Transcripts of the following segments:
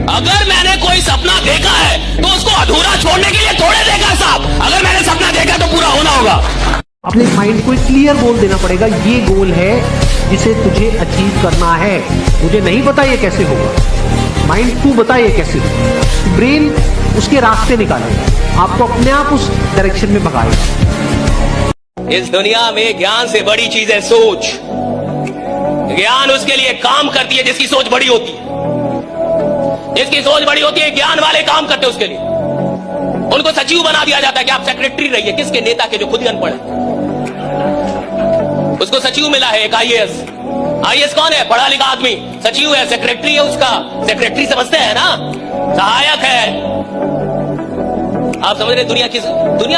अगर मैंने कोई सपना देखा है तो उसको अधूरा छोड़ने के लिए थोड़े देखा साहब। अगर मैंने सपना देखा तो पूरा होना होगा। अपने माइंड को एक क्लियर गोल देना पड़ेगा, ये गोल है जिसे तुझे अचीव करना है। मुझे नहीं पता ये कैसे होगा, माइंड तू बता ये कैसे होगा। ब्रेन उसके रास्ते निकालेगा, आपको अपने आप उस डायरेक्शन में भगाएगा। इस दुनिया में ज्ञान से बड़ी चीज है सोच। ज्ञान उसके लिए काम करती है जिसकी सोच बड़ी होती है। जिसकी सोच बड़ी होती है, ज्ञान वाले काम करते हैं उसके लिए। उनको सचिव बना दिया जाता है कि आप सेक्रेटरी रहिए, किसके? नेता के, जो खुद ही अनपढ़ है। उसको सचिव मिला है एक आईएएस। आईएएस कौन है? पढ़ा लिखा आदमी। सचिव है, सेक्रेटरी है उसका। सेक्रेटरी समझते हैं ना, सहायक है। आप समझ रहे दुनिया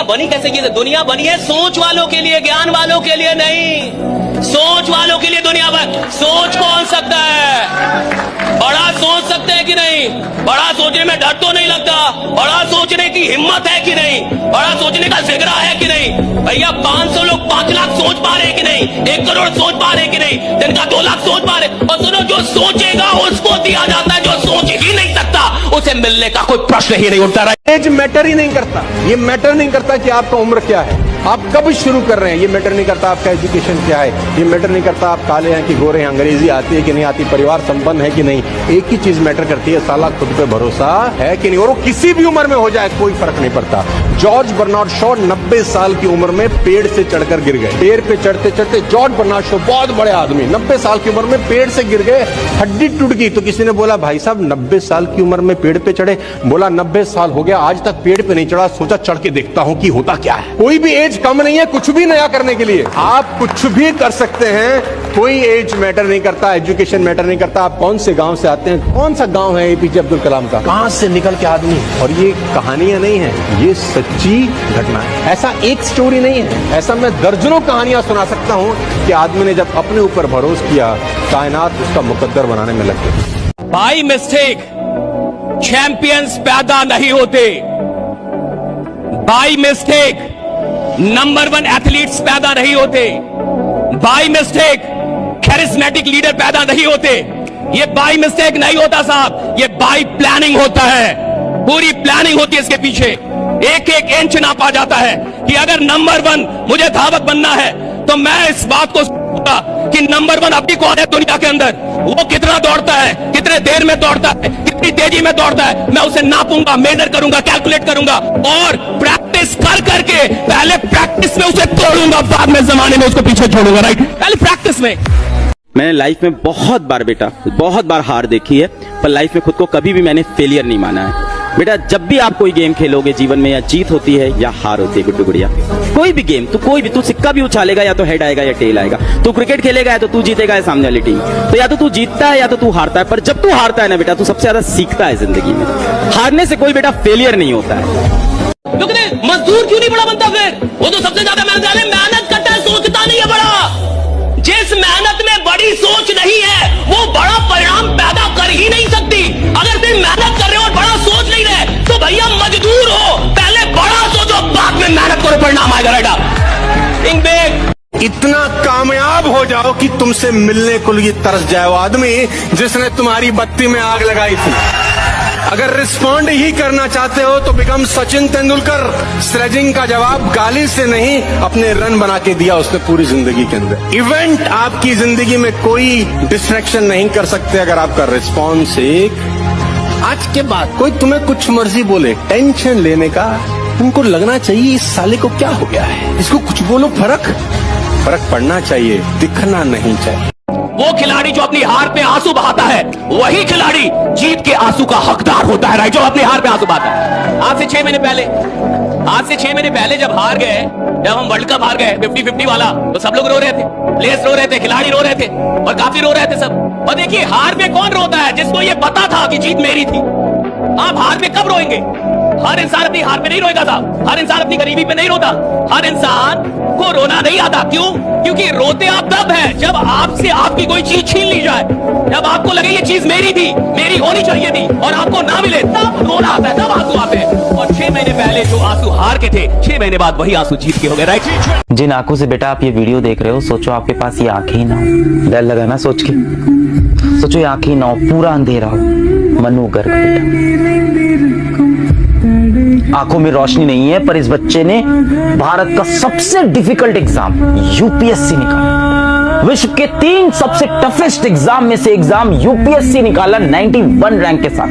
बनी कैसे? की दुनिया बनी है सोच वालों के लिए, ज्ञान वालों के लिए नहीं। सोच वालों के लिए दुनिया बनी। सोच कौन सकता है? बड़ा सोच सकते हैं कि नहीं? बड़ा सोचने में डर तो नहीं लगता? बड़ा सोचने की हिम्मत है कि नहीं? बड़ा सोचने का जिगरा है कि नहीं? भैया 500 लोग 5 लाख सोच पा रहे कि नहीं? 1 करोड़ सोच पा रहे कि नहीं? जिनका 2 लाख सोच पा रहे। और सुनो, जो सोचेगा उसको दिया जाता है, जो सोच ही नहीं सकता उसे मिलने का कोई प्रश्न ही नहीं उठता। एज मैटर ही नहीं करता। ये मैटर नहीं करता कि आपका उम्र क्या है, आप कब शुरू कर रहे हैं। ये मैटर नहीं करता आपका एजुकेशन क्या है। ये मैटर नहीं करता आप काले हैं कि गोरे हैं, अंग्रेजी आती है कि नहीं आती, परिवार संपन्न है कि नहीं। एक ही चीज मैटर करती है, साला खुद पे भरोसा है कि नहीं। और वो किसी भी उम्र में हो जाए कोई फर्क नहीं पड़ता। जॉर्ज बर्नार्ड शॉ 90 साल की उम्र में पेड़ से चढ़कर गिर गए। पेड़ पे चढ़ते चढ़ते जॉर्ज बर्नार्ड शॉ, बहुत बड़े आदमी, 90 साल की उम्र में पेड़ से गिर गए, हड्डी टूट गई। तो किसी ने बोला, भाई साहब 90 साल की उम्र में पेड़ पे चढ़े? बोला 90 साल हो गया, आज तक पेड़ पे नहीं चढ़ा, सोचा चढ़ के देखता हूं कि होता क्या है। कोई भी एज कम नहीं है कुछ भी नया करने के लिए। आप कुछ भी कर सकते हैं, कोई एज मैटर नहीं करता, एजुकेशन मैटर नहीं करता। आप कौन से गांव से आते हैं, कौन सा गांव है एपीजे अब्दुल कलाम का, कहां से निकल के आदमी। और ये कहानियां नहीं है, ये सच्ची घटना है। ऐसा एक स्टोरी नहीं है, ऐसा मैं दर्जनों कहानियां सुना सकता हूं कि आदमी ने जब अपने ऊपर भरोसा किया, कायनात उसका मुकद्दर बनाने में लग गई। बाय मिस्टेक चैंपियंस पैदा नहीं होते। बाय मिस्टेक नंबर 1 एथलीट्स पैदा नहीं होते। बाय मिस्टेक कैरिस्मेटिक लीडर पैदा नहीं होते। ये बाय मिस्टेक नहीं होता साहब, ये बाय प्लानिंग होता है। पूरी प्लानिंग होती है इसके पीछे। एक एक इंच नापा जाता है कि अगर नंबर 1 मुझे धावक बनना है तो मैं इस बात को कि नंबर 1 अभी कौन है दुनिया के अंदर, वो कितना दौड़ता है, कितने देर में दौड़ता है, कितनी तेजी में दौड़ता है, मैं उसे नापूंगा, मेजर करूंगा, कैलकुलेट करूंगा और प्रैक्टिस कर करके पहले प्रैक्टिस में उसे तोड़ूंगा, बाद में जमाने में उसको पीछे छोड़ूंगा। राइट, पहले प्रैक्टिस में। मैंने लाइफ में बहुत बार बेटा, बहुत बार हार देखी है, पर लाइफ में खुद को कभी भी मैंने फेलियर नहीं माना है। बेटा जब भी आप कोई गेम खेलोगे जीवन में, या जीत होती है या हार होती है गुड्डू गुड़िया, कोई भी गेम, तू सिक्का भी उछालेगा, या तो हेड आएगा या टेल आएगा। तू क्रिकेट खेलेगा या तो तू जीतेगा या सामने वाली टीम, तो या तो तू जीतता है या तो तू हारता है। पर जब तू हारता है ना बेटा, तू सबसे ज्यादा सीखता है जिंदगी में। हारने से कोई बेटा फेलियर नहीं होता है। मजदूर क्यों नहीं बड़ा बनता? फिर वो तो सबसे ज्यादा मेहनत करता है, सोचता नहीं है बड़ा। जिस मेहनत में बड़ी सोच नहीं है वो बड़ा परिणाम पैदा कर ही नहीं सकती। अगर तुम मेहनत कर रहे हो और बड़ा सोच नहीं रहे तो भैया मजदूर हो, पहले बड़ा सोचो, बाद में मेहनत करो, परिणाम आएगा। बेटा थिंक बिग। इतना कामयाब हो जाओ कि तुमसे मिलने को लिए तरस जाए वो आदमी जिसने तुम्हारी बत्ती में आग लगाई थी। अगर रिस्पॉन्ड ही करना चाहते हो तो बिकम सचिन तेंदुलकर। स्लेजिंग का जवाब गाली से नहीं, अपने रन बना के दिया उसने पूरी जिंदगी के अंदर। इवेंट आपकी जिंदगी में कोई डिस्ट्रैक्शन नहीं कर सकते अगर आपका रिस्पॉन्स एक। आज के बाद कोई तुम्हें कुछ मर्जी बोले, टेंशन लेने का तुमको लगना चाहिए इस साले को क्या हो गया है, इसको कुछ बोलो, फर्क पड़ना चाहिए, दिखना नहीं चाहिए। वो खिलाड़ी जो अपनी हार पे आंसू बहाता है, वही खिलाड़ी जीत के आंसू का हकदार होता है। राइट, जो अपनी हार पे आंसू बहाता है। आज से 6 महीने पहले जब हार गए, जब हम वर्ल्ड कप हार गए 50-50 वाला, तो सब लोग रो रहे थे, प्लेयर्स रो रहे थे, खिलाड़ी रो रहे थे और काफी रो रहे थे सब। और देखिए हार में कौन रोता है? जिसको ये पता था कि जीत मेरी थी। आप हार में कब रोएंगे? हर इंसान अपनी हार पे नहीं रोएगा साहब, हर इंसान अपनी गरीबी पे नहीं रोता। हर इंसान को रोना नहीं आता। क्यों? क्योंकि रोते आप तब है जब आपसे आपकी कोई चीज छीन ली जाए, जब आपको लगे ये चीज मेरी थी, मेरी होनी चाहिए थी और आपको ना मिले, तब रोना आता है, तब आंसू आते हैं। और 6 महीने पहले जो आंसू हार के थे, 6 महीने बाद वही आंसू जीत के हो गए। राइट, जिन आंखों से बेटा आप ये वीडियो देख रहे हो, सोचो आपके पास ये आंखें ही ना हो। डर लगा ना सोच के? सोचो ये आंखें ना हो, पूरा अंधेरा हो, मनु गर्ग बेटा। आंखों में रोशनी नहीं है, पर इस बच्चे ने भारत का सबसे डिफिकल्ट एग्जाम यूपीएससी निकाला। विश्व के 3 सबसे टफेस्ट एग्जाम में से एग्जाम यूपीएससी निकाला 91 रैंक के साथ।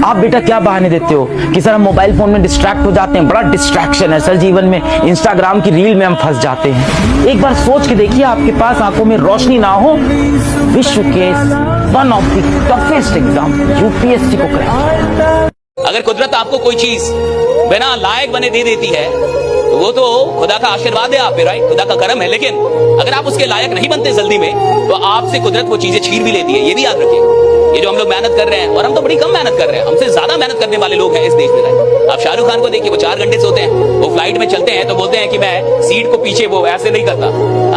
आप बेटा क्या बहाने देते हो कि सर हम मोबाइल फोन में डिस्ट्रैक्ट हो जाते हैं, बड़ा डिस्ट्रैक्शन है सर जीवन में, इंस्टाग्राम की रील में हम फंस जाते हैं। एक बार सोच के देखिए, आपके पास आंखों में रोशनी ना हो, विश्व के one of the toughest exam UPSC को क्रैक। अगर कुदरत आपको कोई चीज बिना लायक बने दे देती है तो वो तो खुदा का आशीर्वाद है आप पे, राइट, खुदा का करम है। लेकिन अगर आप उसके लायक नहीं बनते जल्दी में तो आपसे कुदरत वो चीजें छीन भी लेती है। ये भी याद रखिए। ये जो हम लोग मेहनत कर रहे हैं, और हम तो बड़ी कम मेहनत कर रहे हैं, हमसे ज्यादा मेहनत करने वाले लोग हैं इस देश में, राइट। आप शाहरुख खान को देखिए, वो 4 घंटे सोते हैं, वो फ्लाइट में चलते हैं तो बोलते हैं कि मैं सीट को पीछे, वो ऐसे नहीं करता।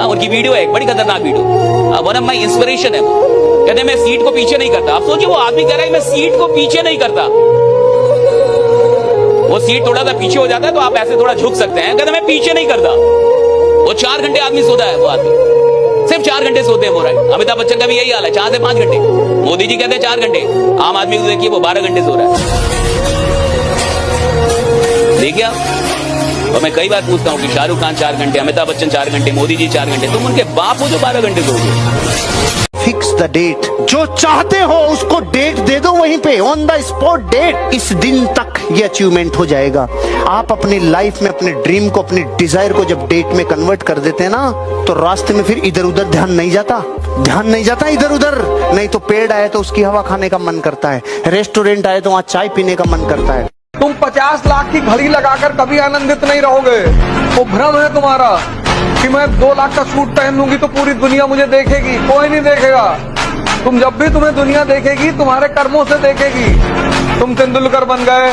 उनकी वीडियो है, बड़ी खतरनाक video, one of my inspiration है। कहते मैं सीट को पीछे नहीं करता। आप सोचिए, वो आदमी कह रहा है मैं सीट को पीछे नहीं करता। वो सीट थोड़ा सा पीछे हो जाता है तो आप ऐसे थोड़ा झुक सकते हैं, कहते मैं पीछे नहीं करता। वो 4 घंटे आदमी सोता है, वो आदमी सिर्फ 4 घंटे सोते हैं, वो राइट। अमिताभ बच्चन का भी यही हाल है, 4 से 5 घंटे। मोदी जी कहते हैं 4 घंटे, आम आदमी को देखिए वो 12 घंटे सो रहा है। देखिए आप, और मैं कई बार पूछता हूँ कि शाहरुख खान 4 घंटे, अमिताभ बच्चन 4 घंटे, मोदी जी 4 घंटे, तुम उनके बाप हो जो 12 घंटे सोओगे। फिक्स द डेट, जो चाहते हो उसको डेट दे दो, वहीं पे ऑन द स्पॉट डेट। इस दिन तक ये अचीवमेंट हो जाएगा। आप अपनी लाइफ में अपने ड्रीम को, अपने डिजायर को जब डेट में कन्वर्ट कर देते हैं ना, तो रास्ते में फिर इधर उधर ध्यान नहीं जाता इधर उधर। नहीं तो पेड़ आए तो उसकी हवा खाने का मन करता है, रेस्टोरेंट आए तो वहां चाय पीने का मन करता है। तुम 50 लाख की घड़ी लगाकर कभी आनंदित नहीं रहोगे। वो भ्रम है तुम्हारा कि मैं 2 लाख का सूट पहन लूंगी तो पूरी दुनिया मुझे देखेगी। कोई नहीं देखेगा। तुम जब भी तुम्हें दुनिया देखेगी, तुम्हारे कर्मों से देखेगी। तुम तेंदुलकर बन गए,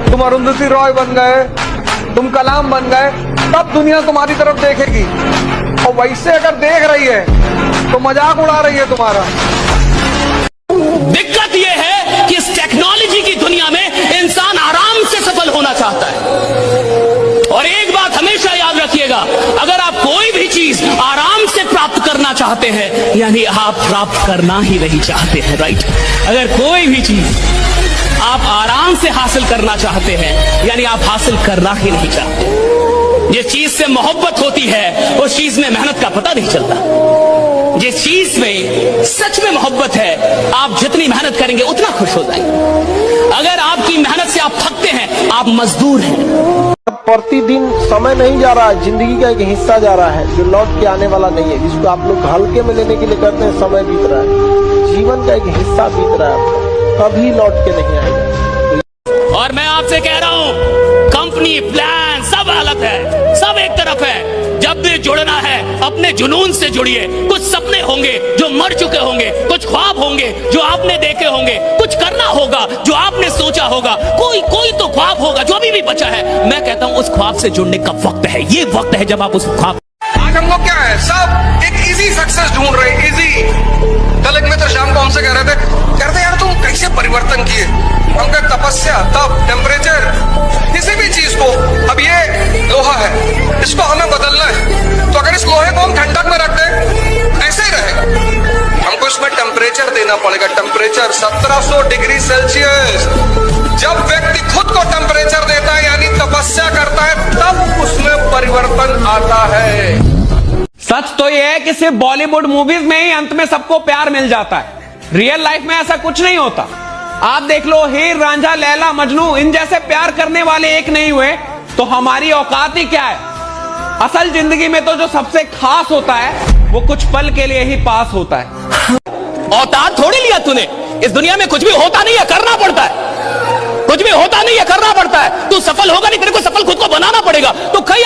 तुम अरुंधति रॉय बन गए, तुम कलाम बन गए, तब दुनिया तुम्हारी तरफ देखेगी। और वैसे अगर देख रही है तो मजाक उड़ा रही है तुम्हारा। दिक्कत यह है कि इस टेक्नोलॉजी की दुनिया में इंसान आराम से सफल होना चाहता है। और एक बात हमेशा याद रखिएगा, अगर आप कोई भी चीज आराम से प्राप्त करना चाहते हैं, यानी आप प्राप्त करना ही नहीं चाहते हैं, राइट। अगर कोई भी चीज आप आराम से हासिल करना चाहते हैं, यानी आप हासिल करना ही नहीं चाहते। जिस चीज से मोहब्बत होती है उस चीज में मेहनत का पता नहीं चलता। जिस चीज में सच में मोहब्बत है, आप जितनी मेहनत करेंगे उतना खुश हो जाएंगे। अगर आपकी मेहनत से आप थकते हैं, आप मजदूर हैं। प्रतिदिन समय नहीं जा रहा है, जिंदगी का एक हिस्सा जा रहा है जो लौट के आने वाला नहीं है, जिसको आप लोग हल्के में लेने के लिए करते हैं। समय बीत रहा है, जीवन का एक हिस्सा बीत रहा है, कभी लौट के नहीं आएगा। और मैं आपसे कह रहा हूं, कंपनी प्लान सब अलग है, सब एक तरफ है। जब भी जुड़ना है अपने जुनून से जुड़िए। कुछ सपने होंगे जो मर चुके होंगे, कुछ ख्वाब होंगे जो आपने देखे होंगे, कुछ करना होगा जो आपने सोचा होगा, कोई तो ख्वाब होगा जो अभी भी बचा है। मैं कहता हूं उस ख्वाब से जुड़ने का वक्त है। ये वक्त है जब आप उस ख्वाब। आज हम लोग क्या है, सब एक इजी सक्सेस ढूंढ रहे हैं, इजी। कल एक मित्र शाम को हमसे कह रहे थे यार तुम कैसे परिवर्तन किए। हम कह तपस्या, तप, टेम्परेचर, किसी भी चीज को। अब ये लोहा है, इसको हमें बदलना है, तो अगर इस लोहे को हम ठंडक में रख दें ऐसे ही रहेगा। हमको इसमें टेम्परेचर देना पड़ेगा। Temperature 1700 degree Celsius. जब व्यक्ति खुद को टेम्परेचर देता है, यानी तपस्या करता है, तब उसमें परिवर्तन आता है। सच तो यह है कि सिर्फ बॉलीवुड मूवीज में ही अंत में सबको प्यार मिल जाता है। रियल लाइफ में ऐसा कुछ नहीं होता। आप देख लो, हीर, रांझा, लैला, मजनू, इन जैसे प्यार करने वाले एक नहीं हुए तो हमारी औकात ही क्या है। असल जिंदगी में तो जो सबसे खास होता है वो कुछ पल के लिए ही पास होता है। औतार थोड़ी लिया तूने। इस दुनिया में कुछ भी होता नहीं है, करना पड़ता है। कुछ भी होता नहीं है, करना पड़ता है। तू सफल होगा नहीं, तेरे को सफल खुद को बनाना पड़ेगा। तो कई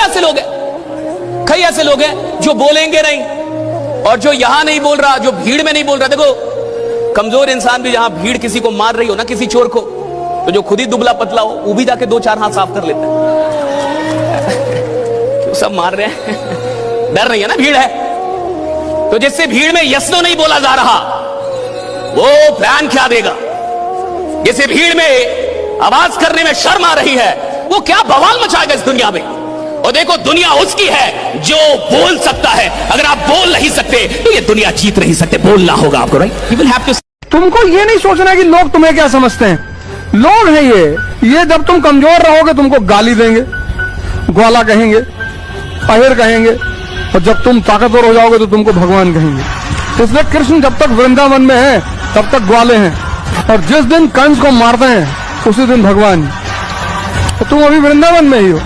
ऐसे लोग हैं जो बोलेंगे नहीं, और जो यहां नहीं बोल रहा, जो भीड़ में नहीं बोल रहा। देखो, कमजोर इंसान भी जहां भीड़ किसी को मार रही हो ना, किसी चोर को, तो जो खुद ही दुबला पतला हो वो भी जाके 2-4 हाथ साफ कर लेता है। तो सब मार रहे हैं, डर नहीं है ना, भीड़ है। तो जिससे भीड़ में यस नो नहीं बोला जा रहा, वो प्लान क्या देगा। जिसे भीड़ में आवाज करने में शर्म आ रही है, वो क्या बवाल मचाएगा इस दुनिया में। और देखो, दुनिया उसकी है जो बोल सकता है। अगर आप बोल नहीं सकते तो ये दुनिया जीत नहीं सकते। बोलना होगा आपको, right. You will have to तुमको ये नहीं सोचना कि लोग तुम्हें क्या समझते हैं। लोग हैं ये जब तुम कमजोर रहोगे तुमको गाली देंगे, ग्वाला कहेंगे, अहिर कहेंगे, और जब तुम ताकतवर हो जाओगे तो तुमको भगवान कहेंगे। इसलिए कृष्ण जब तक वृंदावन में है तब तक ग्वाले हैं, और जिस दिन कंस को मारते हैं उसी दिन भगवान। तो तुम अभी वृंदावन में ही हो,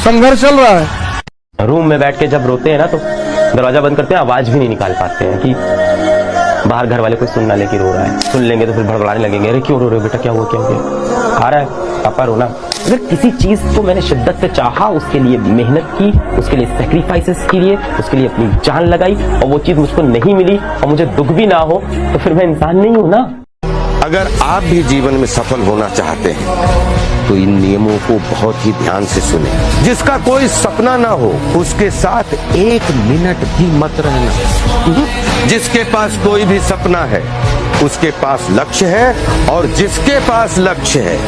संघर्ष चल रहा है। रूम में बैठ के जब रोते हैं ना तो दरवाजा बंद करते हैं, आवाज भी नहीं निकाल पाते हैं कि बाहर घर वाले कोई सुन ना ले कि रो रहा है। सुन लेंगे तो फिर भड़बड़ाने लगेंगे, अरे क्यों रो रहे हो बेटा, क्या हुआ क्या हुआ, आ रहा है पापा रोना। अगर किसी चीज को मैंने शिद्दत से चाहा, उसके लिए मेहनत की, उसके लिए सैक्रिफाइसेस के लिए, उसके लिए अपनी जान लगाई, और वो चीज मुझको नहीं मिली और मुझे दुख भी ना हो, तो फिर मैं इंसान नहीं हूं ना। अगर आप भी जीवन में सफल होना चाहते हैं तो इन नियमों को बहुत ही ध्यान से सुने। जिसका कोई सपना ना हो उसके साथ एक मिनट भी मत रहना। जिसके पास कोई भी सपना है उसके पास लक्ष्य है, और जिसके पास लक्ष्य है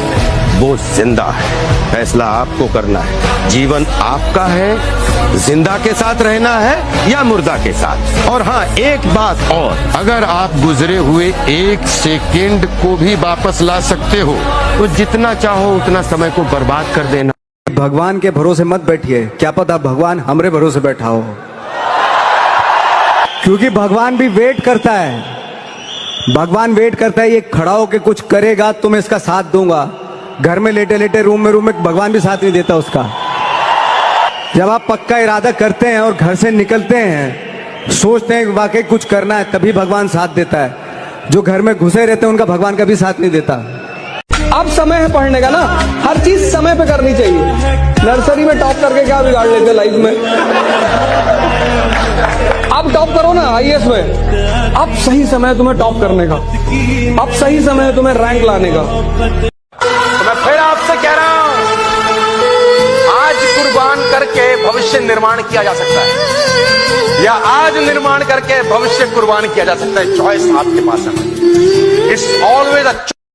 वो जिंदा है। फैसला आपको करना है, जीवन आपका है, जिंदा के साथ रहना है या मुर्दा के साथ। और हाँ, एक बात और, अगर आप गुजरे हुए एक सेकंड को भी वापस ला सकते हो तो जितना चाहो उतना समय को बर्बाद कर देना। भगवान के भरोसे मत बैठिए, क्या पता भगवान हमरे भरोसे बैठा हो, क्योंकि भगवान भी वेट करता है। भगवान वेट करता है, ये खड़ा होके कुछ करेगा तो मैं इसका साथ दूंगा। घर में लेटे लेटे रूम में भगवान भी साथ नहीं देता उसका। जब आप पक्का इरादा करते हैं और घर से निकलते हैं, सोचते हैं वाकई कुछ करना है, तभी भगवान साथ देता है। जो घर में घुसे रहते हैं उनका भगवान कभी साथ नहीं देता। अब समय है पढ़ने का ना, हर चीज समय पे करनी चाहिए। नर्सरी में टॉप करके क्या बिगाड़ लेते लाइफ में, अब टॉप करो ना आईएएस में। अब सही समय है तुम्हें टॉप करने का, अब सही समय है तुम्हें रैंक लाने का। तो मैं फिर आपसे कह रहा हूं, आज कुर्बान करके भविष्य निर्माण किया जा सकता है, या आज निर्माण करके भविष्य कुर्बान किया जा सकता है। चॉइस आपके पास है। इट्स ऑलवेज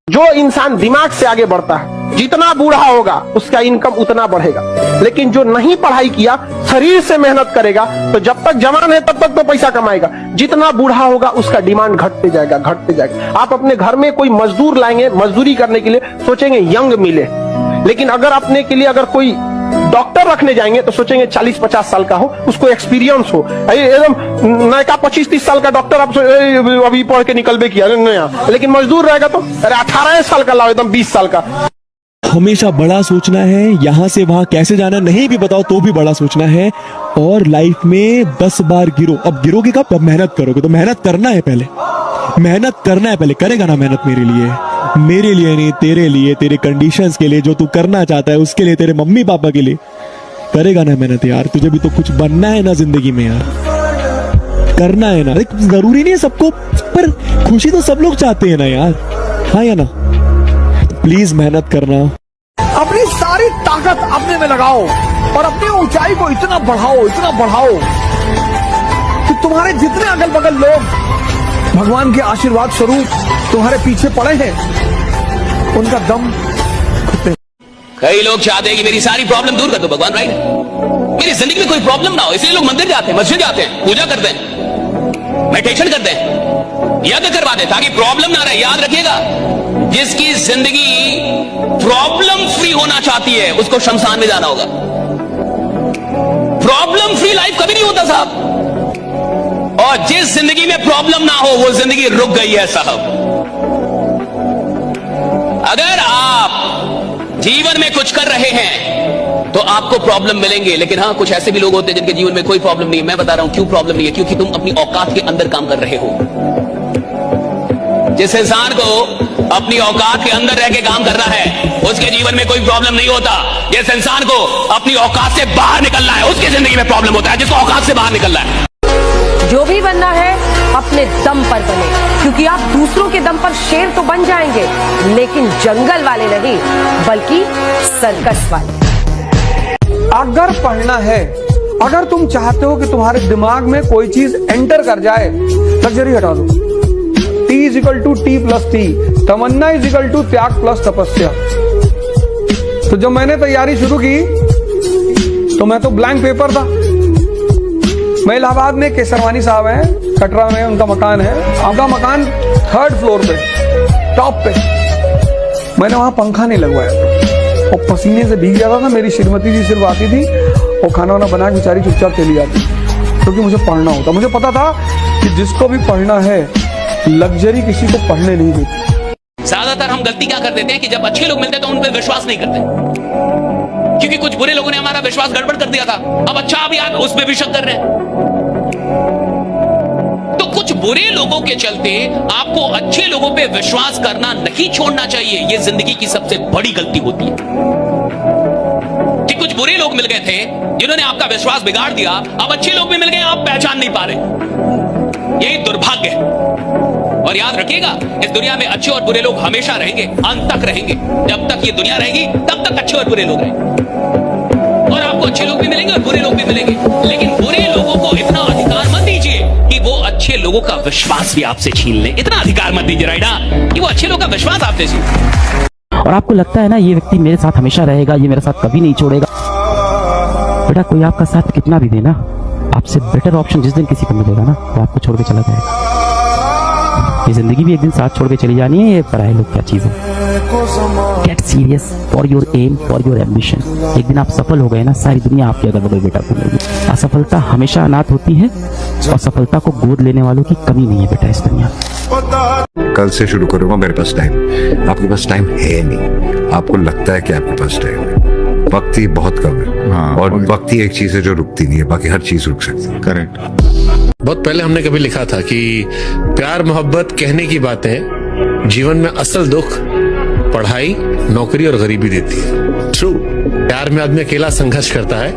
जो इंसान दिमाग से आगे बढ़ता है, जितना बूढ़ा होगा उसका इनकम उतना बढ़ेगा। लेकिन जो नहीं पढ़ाई किया, शरीर से मेहनत करेगा, तो जब तक जवान है तब तक तो पैसा कमाएगा। जितना बूढ़ा होगा उसका डिमांड घटते जाएगा, घटते जाएगा। आप अपने घर में कोई मजदूर लाएंगे, मजदूरी करने के लिए सोचेंगे यंग मिले, लेकिन अगर अपने के लिए अगर कोई डॉक्टर रखने जाएंगे तो सोचेंगे 40-50 साल का हो, उसको एक्सपीरियंस हो। एकदम नया 25-30 साल का डॉक्टर आप अभी पढ़ के निकल किया नया, लेकिन मजदूर रहेगा तो अरे 18 साल का लाओ, एकदम 20 साल का। हमेशा बड़ा सोचना है, यहाँ से वहां कैसे जाना नहीं भी बताओ तो भी बड़ा सोचना है। और लाइफ में 10 बार गिरो, अब गिरोगे कब, अब मेहनत करोगे। तो मेहनत करना है पहले, मेहनत करना है पहले। करेगा ना मेहनत मेरे लिए नहीं, तेरे लिए, तेरे कंडीशंस के लिए, जो तू करना चाहता है उसके लिए, तेरे मम्मी पापा के लिए करेगा ना मेहनत यार। तुझे भी तो कुछ बनना है ना जिंदगी में यार, करना है ना। जरूरी नहीं है सबको, पर खुशी तो सब लोग चाहते हैं ना यार, हाँ या ना। प्लीज मेहनत करना, अपनी सारी ताकत अपने में लगाओ और अपनी ऊंचाई को इतना बढ़ाओ कि तुम्हारे जितने अगल बगल लोग भगवान के आशीर्वाद स्वरूप तुम्हारे पीछे पड़े हैं, उनका दम घुटे। कई लोग चाहते हैं कि मेरी सारी प्रॉब्लम दूर कर दो भगवान, राइट, मेरी जिंदगी में कोई प्रॉब्लम ना हो, इसलिए लोग मंदिर जाते हैं, मस्जिद जाते हैं, पूजा करते हैं, मेडिटेशन करते हैं, यज्ञ करवाते हैं ताकि प्रॉब्लम ना रहे। याद रखिएगा, जिसकी जिंदगी प्रॉब्लम फ्री होना चाहती है उसको शमशान में जाना होगा। प्रॉब्लम फ्री लाइफ कभी नहीं होता साहब, और जिस जिंदगी में प्रॉब्लम ना हो वो जिंदगी रुक गई है साहब। अगर आप जीवन में कुछ कर रहे हैं तो आपको प्रॉब्लम मिलेंगे, लेकिन हाँ, कुछ ऐसे भी लोग होते हैं जिनके जीवन में कोई प्रॉब्लम नहीं है। मैं बता रहा हूं क्यों प्रॉब्लम नहीं है, क्योंकि तुम अपनी औकात के अंदर काम कर रहे हो। जिस इंसान को अपनी औकात के अंदर रह के काम करना है उसके जीवन में कोई प्रॉब्लम नहीं होता। जिस इंसान को अपनी औकात से बाहर निकलना है उसकी जिंदगी में प्रॉब्लम होता है, जिसको औकात से बाहर निकलना है। जो भी बनना है अपने दम पर बने, क्योंकि आप दूसरों के दम पर शेर तो बन जाएंगे, लेकिन जंगल वाले नहीं, बल्कि सर्कस वाले। अगर पढ़ना है, अगर तुम चाहते हो कि तुम्हारे दिमाग में कोई चीज एंटर कर जाए, लग्जरी हटा दो। T=T+T, तमन्ना = त्याग प्लस तपस्या। तो जब मैंने तैयारी शुरू की तो मैं तो ब्लैंक पेपर था। मैं इलाहाबाद में केसरवानी साहब हैं, कटरा में उनका मकान है, आपका मकान 3rd फ्लोर पे, टॉप पे। मैंने वहां पंखा नहीं लगवाया और पसीने से भीग जाता था। मेरी श्रीमती जी सिर्फ आती थी और खाना वाना बना के बेचारी चुपचाप चली जाती, क्योंकि मुझे पढ़ना होता। मुझे पता था कि जिसको भी पढ़ना है, लग्जरी किसी को पढ़ने नहीं देती। ज्यादातर हम गलती क्या कर देते हैं कि जब अच्छे लोग मिलते हैं तो उन पर विश्वास नहीं करते, क्योंकि कुछ बुरे लोगों ने हमारा विश्वास गड़बड़ कर दिया था। अब अच्छा भी आप उसमें भी शक कर रहे हैं। तो कुछ बुरे लोगों के चलते आपको अच्छे लोगों पे विश्वास करना नहीं छोड़ना चाहिए। यह जिंदगी की सबसे बड़ी गलती होती है कि कुछ बुरे लोग मिल गए थे जिन्होंने आपका विश्वास बिगाड़ दिया। अब अच्छे लोग भी मिल गए, आप पहचान नहीं पा रहे। यही दुर्भाग्य है। और याद रखिएगा, इस दुनिया में अच्छे और बुरे लोग हमेशा रहेंगे, अंत तक रहेंगे। जब तक ये दुनिया रहेगी तब तक अच्छे और बुरे लोग रहेंगे, और आपको अच्छे लोग भी मिलेंगे और बुरे लोग भी मिलेंगे। लेकिन बुरे लोगों को इतना अधिकार मत दीजिए कि वो अच्छे लोगों का विश्वास भी आपसे छीन ले। इतना अधिकार मत दीजिए राइट ना, कि वो अच्छे लोगों का विश्वास आपसे छीन। और आपको लगता है ना ये व्यक्ति मेरे साथ हमेशा रहेगा, ये मेरे साथ कभी नहीं छोड़ेगा। बेटा कोई आपका साथ कितना भी देना, आपसे बेटर ऑप्शन जिस दिन किसी को मिलेगा ना, वो आपको छोड़ के चला जाएगा। ये जिंदगी भी एक दिन साथ छोड़ के चली जानी है। ये पराये लोग क्या चीज है। Get serious for your aim, for your ambition. एक दिन आप सफल हो गए ना, सारी दुनिया आपके अगल बगल बेटा घूमेगी। असफलता हमेशा अनाथ होती है और सफलता को गोद लेने वालों की कमी नहीं है बेटा इस दुनिया। कल से शुरू करूंगा, मेरे पास टाइम। आपके पास टाइम है नहीं, आपको लगता है कि आपके पास टाइम है। वक्त ही बहुत कम है। हाँ, और वक्त ही एक चीज है जो रुकती नहीं है, बाकी हर चीज रुक सकती है। करेक्ट। बहुत पहले हमने कभी लिखा था कि प्यार मोहब्बत कहने की बातें, जीवन में असल दुख पढ़ाई, नौकरी और गरीबी देती है। ट्रू। प्यार में आदमी अकेला संघर्ष करता है,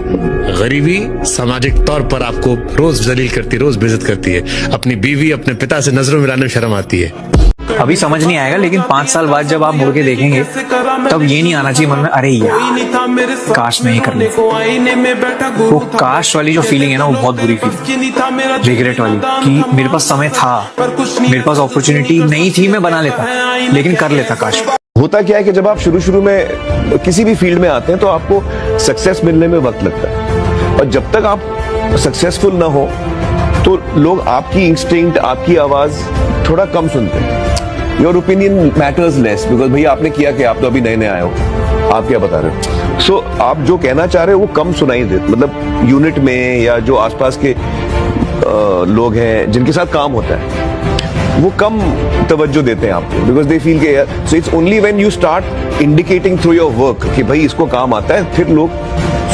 गरीबी सामाजिक तौर पर आपको रोज जलील करती है, रोज बेइज्जत करती है। अपनी बीवी, अपने पिता से नजरों में लाने में शर्म आती है। अभी समझ नहीं आएगा, लेकिन 5 साल बाद जब आप मुड़ के देखेंगे तब ये नहीं आना चाहिए मन में, अरे यार काश मैं ही कर लेता। वो काश वाली जो फीलिंग है ना, वो बहुत बुरी फीलिंग, रिग्रेट वाली, कि मेरे पास समय था, मेरे पास अपॉर्चुनिटी नहीं थी, मैं बना लेता लेकिन कर लेता काश। होता क्या है कि जब आप शुरू में किसी भी फील्ड में आते हैं तो आपको सक्सेस मिलने में वक्त लगता है, और जब तक आप सक्सेसफुल ना हो तो लोग आपकी इंस्टिंक्ट, आपकी आवाज थोड़ा कम सुनते हैं। Your opinion matters less, because भैया आपने किया कि आप तो अभी नए आए हो, आप क्या बता रहे हो। सो आप जो कहना चाह रहे हो वो कम सुनाई दे, मतलब यूनिट में या जो आसपास के लोग हैं जिनके साथ काम होता है वो कम तवज्जो देते हैं आपको, बिकॉज दे फील के so it's only when you start indicating through your work कि भाई इसको काम आता है, फिर लोग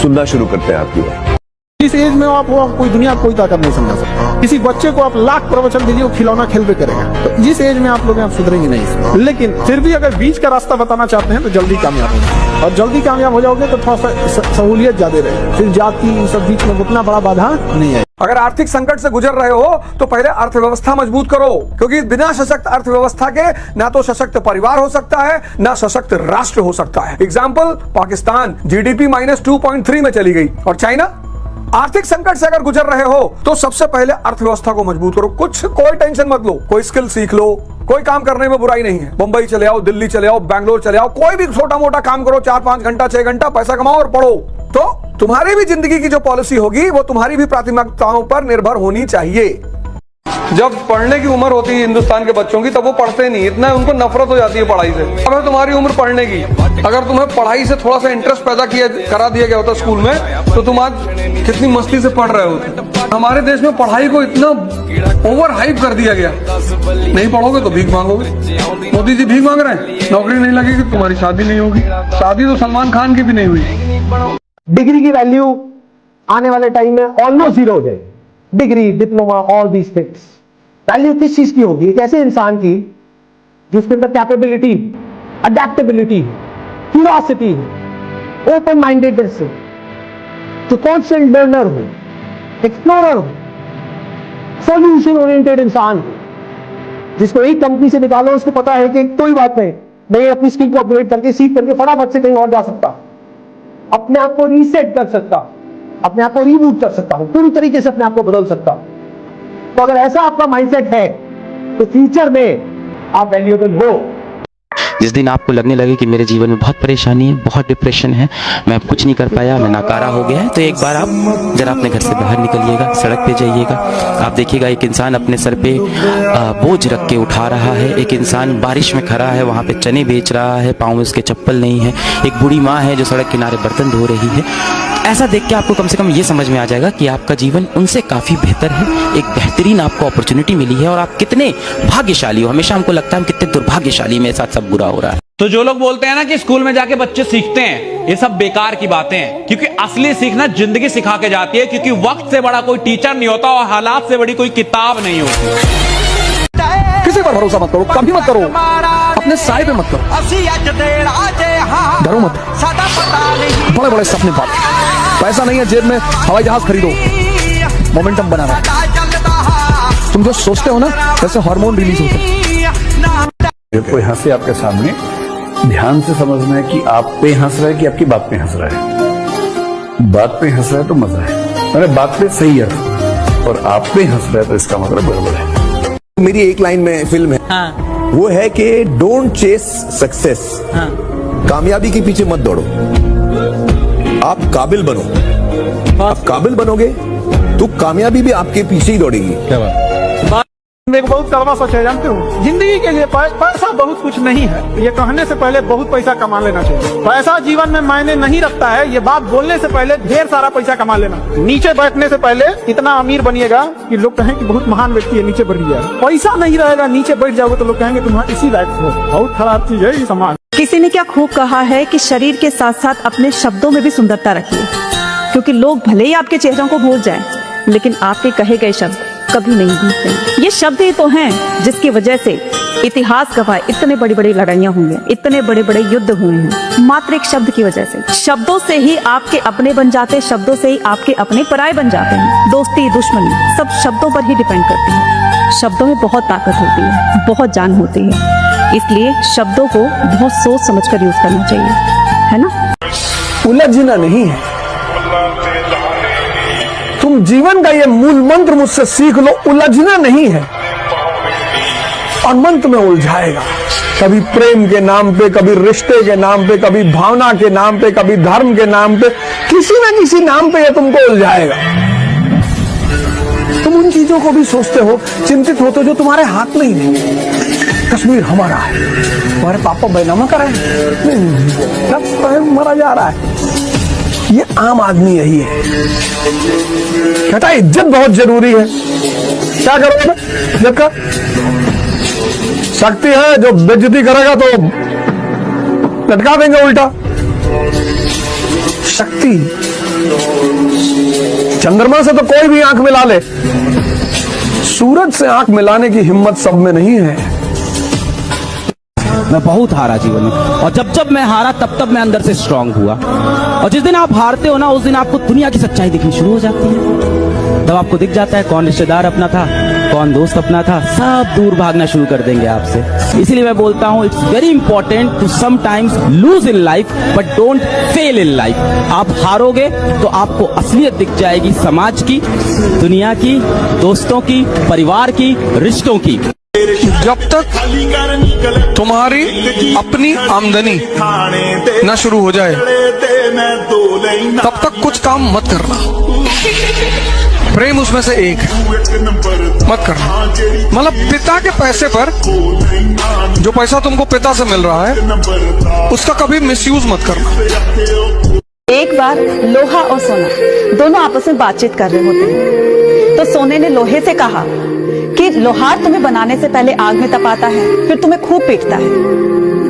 सुनना शुरू करते हैं आपकी बात। इस एज में आप कोई दुनिया कोई ताकत नहीं समझा सकता। किसी बच्चे को आप लाख प्रवचन दीजिए, वो खिलौना खेल पे करेगा। तो जिस एज में आप लोग आप सुधरेंगे नहीं, लेकिन फिर भी अगर बीच का रास्ता बताना चाहते हैं तो जल्दी कामयाब हो, और जल्दी कामयाब हो जाओगे तो थोड़ा सा सहूलियत ज्यादा रहेगी, फिर जाति सब बीच में उतना बड़ा बाधा नहीं है। अगर आर्थिक संकट से गुजर रहे हो तो पहले अर्थव्यवस्था मजबूत करो, क्योंकि बिना सशक्त अर्थव्यवस्था के ना तो सशक्त परिवार हो सकता है, ना सशक्त राष्ट्र हो सकता है। एग्जाम्पल, पाकिस्तान जीडीपी -2.3 में चली गई, और चाइना। आर्थिक संकट से अगर गुजर रहे हो तो सबसे पहले अर्थव्यवस्था को मजबूत करो। कोई टेंशन मत लो, कोई स्किल सीख लो, कोई काम करने में बुराई नहीं है। मुंबई चले आओ, दिल्ली चले आओ, बैंगलोर चले आओ, कोई भी छोटा मोटा काम करो, 4-5 घंटा 6 घंटा पैसा कमाओ और पढ़ो। तो तुम्हारी भी जिंदगी की जो पॉलिसी होगी वो तुम्हारी भी प्राथमिकताओं पर निर्भर होनी चाहिए। जब पढ़ने की उम्र होती है हिंदुस्तान के बच्चों की, तब वो पढ़ते नहीं, इतना उनको नफरत हो जाती है पढ़ाई से। अब है तुम्हारी उम्र पढ़ने की, अगर तुम्हें पढ़ाई से थोड़ा सा इंटरेस्ट पैदा करा दिया गया होता स्कूल में, तो तुम आज कितनी मस्ती से पढ़ रहे होते। हमारे देश में पढ़ाई को इतना ओवर हाइप कर दिया गया, नहीं पढ़ोगे तो भीख मांगोगे। मोदी जी भीख मांग रहे हैं, नौकरी नहीं लगेगी तुम्हारी शादी नहीं होगी। शादी तो सलमान खान की भी नहीं हुई। डिग्री की वैल्यू आने वाले टाइम में ऑलमोस्ट जीरो हो जाएगी। Degree, diploma, all these things value किस चीज की होगी? एक ऐसे इंसान की जिसके अंदर capability, adaptability, curiosity, open mindedness हो, तो कॉन्स्टेंट लर्नर हो, एक्सप्लोरर हो, सॉल्यूशन ओरिएंटेड इंसान हो, जिसको एक कंपनी से निकालो उसको पता है कि कोई बात नहीं, मैं अपनी स्किल को अपग्रेड करके सीख करके फटाफट से कहीं और जा सकता, अपने आप को रीसेट कर सकता, अपने आप को रीबूट कर सकता हूं, पूरी तरीके से अपने आप को बदल सकता। तो अगर ऐसा आपका माइंडसेट है तो फ्यूचर में आप वैल्यूएबल हो। जिस दिन आपको लगने लगे कि मेरे जीवन में बहुत परेशानी है, बहुत डिप्रेशन है, मैं अब कुछ नहीं कर पाया, मैं नाकारा हो गया है, तो एक बार आप जरा अपने घर से बाहर निकलिएगा, सड़क पे जाइएगा। आप देखिएगा एक इंसान अपने सर पे बोझ रख के उठा रहा है, एक इंसान बारिश में खड़ा है, वहाँ पे चने बेच रहा है, पाँव में उसके चप्पल नहीं है, एक बूढ़ी माँ है जो सड़क किनारे बर्तन धो रही है। ऐसा देख के आपको कम से कम ये समझ में आ जाएगा कि आपका जीवन उनसे काफ़ी बेहतर है, एक बेहतरीन आपको अपॉर्चुनिटी मिली है और आप कितने भाग्यशाली हो। हमेशा हमको लगता है हम कितने दुर्भाग्यशाली, मेरे साथ सब बुरा हो रहा है। तो जो लोग बोलते हैं ना कि स्कूल में जाके बच्चे सीखते हैं, ये सब बेकार की बातें हैं, क्योंकि असली सीखना जिंदगी सिखा के जाती है, क्योंकि वक्त से बड़ा कोई टीचर नहीं होता और हालात से बड़ी कोई किताब नहीं होती। किसी पर भरोसा मत करो, कभी मत करो, अपने साए पे मत करो, डरो मत। बड़े बड़े सपने पालो, पैसा नहीं है जेब में, हवाई जहाज खरीदो, मोमेंटम बना रहा। तुम जो सोचते हो ना वैसे हार्मोन रिलीज होते हैं। जब कोई हंसे आपके सामने, ध्यान से समझना है कि आप पे हंस रहा है कि आपकी बात पे हंस रहा है। बात पे हंस रहा है तो मजा है, अरे बात पे सही है, और आप पे हंस रहा है तो इसका मतलब गड़बड़ है। मेरी एक लाइन में फिल्म है, वो है कि डोंट चेस सक्सेस, कामयाबी के पीछे मत दौड़ो, आप काबिल बनो। आप काबिल बनोगे तो कामयाबी भी आपके पीछे ही दौड़ेगी। क्या बात? एक बहुत कड़वा सच है, जानते हो, जिंदगी के लिए पैसा बहुत कुछ नहीं है। ये कहने से पहले बहुत पैसा कमा लेना चाहिए। पैसा जीवन में मायने नहीं रखता है, ये बात बोलने से पहले ढेर सारा पैसा कमा लेना। नीचे बैठने से पहले इतना अमीर बनिएगा कि लोग कहें कि बहुत महान व्यक्ति है, नीचे बैठ गया। पैसा नहीं रहेगा, नीचे बैठ जाओगे तो लोग कहेंगे तुम इसी लायक हो। बहुत खराब चीज है ये समाज। किसी ने क्या खूब कहा है कि शरीर के साथ साथ अपने शब्दों में भी सुंदरता रखिए, क्योंकि लोग भले ही आपके चेहरों को भूल जाएं, लेकिन आपके कहे गए शब्द कभी नहीं भूलते। ये शब्द ही तो हैं जिसकी वजह से इतिहास गवाह इतने बड़ी बड़ी लड़ाइयाँ हुई हैं, इतने बड़े बड़े युद्ध हुए हैं, मात्र एक शब्द की वजह से। शब्दों से ही आपके अपने बन जाते हैं, शब्दों से ही आपके अपने पराये बन जाते हैं। दोस्ती दुश्मनी सब शब्दों पर ही डिपेंड करती है। शब्दों में बहुत ताकत होती है, बहुत जान होती है, इसलिए शब्दों को बहुत सोच समझकर यूज करना चाहिए, है ना। उलझना नहीं है, तुम जीवन का ये मूल मंत्र मुझसे सीख लो, उलझना नहीं है। और मंत्र में उलझाएगा, कभी प्रेम के नाम पे, कभी रिश्ते के नाम पे, कभी भावना के नाम पे, कभी धर्म के नाम पे, किसी ना किसी नाम पे ये तुमको उलझाएगा। तुम उन चीजों को भी सोचते हो, चिंतित होते हो जो तुम्हारे हाथ में ही नहीं। कश्मीर हमारा है, तुम्हारे पापा बैनामा कर रहे हैं, मरा जा रहा है। ये आम आदमी यही है, कहता है इज्जत बहुत जरूरी है। क्या करोगे इज्जत का? शक्ति है, जो बेइज्जती करेगा तो लटका देंगे उल्टा। शक्ति, चंद्रमा से तो कोई भी आंख मिला ले, सूरज से आंख मिलाने की हिम्मत सब में नहीं है। मैं बहुत हारा जीवन में, और जब जब मैं हारा तब तब मैं अंदर से स्ट्रांग हुआ। और जिस दिन आप हारते हो ना, उस दिन आपको दुनिया की सच्चाई दिखनी शुरू हो जाती है। तब आपको दिख जाता है कौन रिश्तेदार अपना था, कौन दोस्त अपना था, सब दूर भागना शुरू कर देंगे आपसे। इसीलिए मैं बोलता हूँ, it's very important to sometimes lose in life but don't fail in life. आप हारोगे तो आपको असलियत दिख जाएगी, समाज की, दुनिया की, दोस्तों की, परिवार की, रिश्तों की। जब तक तुम्हारी अपनी आमदनी न शुरू हो जाए तब तक कुछ काम मत करना। प्रेम उसमें से एक है, मत करना। मतलब पिता के पैसे पर, जो पैसा तुमको पिता से मिल रहा है, उसका कभी मिसयूज मत करना। एक बार लोहा और सोना दोनों आपस में बातचीत कर रहे होते हैं, तो सोने ने लोहे से कहा कि लोहार तुम्हें बनाने से पहले आग में तपाता है, फिर तुम्हें खूब पीटता है।